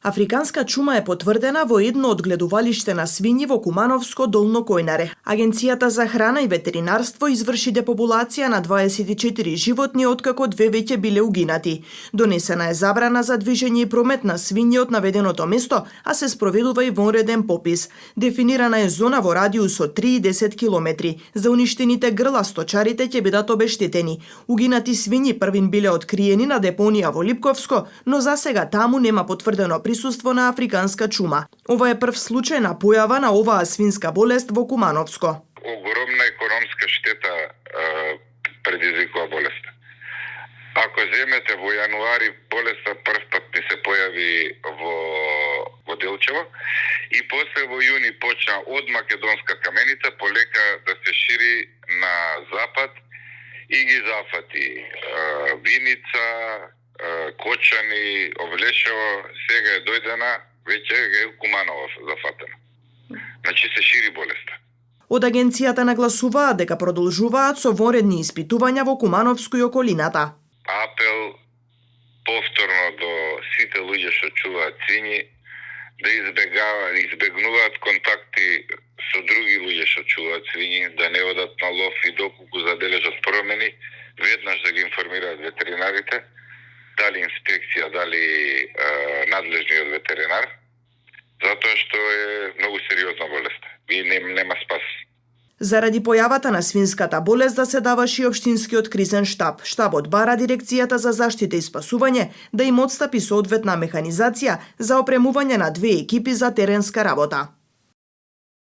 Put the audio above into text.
Африканска чума е потврдена во едно од гледувалиште на свињи во Кумановско Долно Којнаре. Агенцијата за храна и ветеринарство изврши депопулација на 24 животни откако 2 веќе биле угинати. Донесена е забрана за движење и промет на свињи од наведеното место, а се спроведува и вонреден попис. Дефинирана е зона во радиус од 3 и 10 километри. За уништените грла сточарите ќе бидат обештетени. Угинати свињи првин биле откриени на депонија во Липковско, но засега таму нема потврдено присуство на африканска чума. Ова е прв случај на појава на оваа свинска болест во Кумановско. Огромна економска штета предизвикува болеста. Ако земете во јануари, болеста прв пат ми се појави во Делчево и после во јуни почна од Македонска каменица полека да се шири на запад и ги зафати Виница, Кочани, Овлешево, сега е дојдена, веќе е Куманово зафатено. Значи се шири болеста. Од агенцијата нагласуваат дека продолжуваат со вонредни испитувања во Кумановско и околината. Апел повторно до сите луѓе што чуваат свињи да избегнуваат контакти со други луѓе што чуваат свињи, да не одат на лов и доколку забележат промени, веднаш да ги информираат ветеринарите, дали инспекција, дали надлежниот ветеринар, затоа што е многу сериозна болест и нема спас. Заради појавата на свинската болест заседаваше и општинскиот кризен штаб. Штабот бара дирекцијата за заштита и спасување да им отстапи соодветна механизација за опремување на 2 екипи за теренска работа.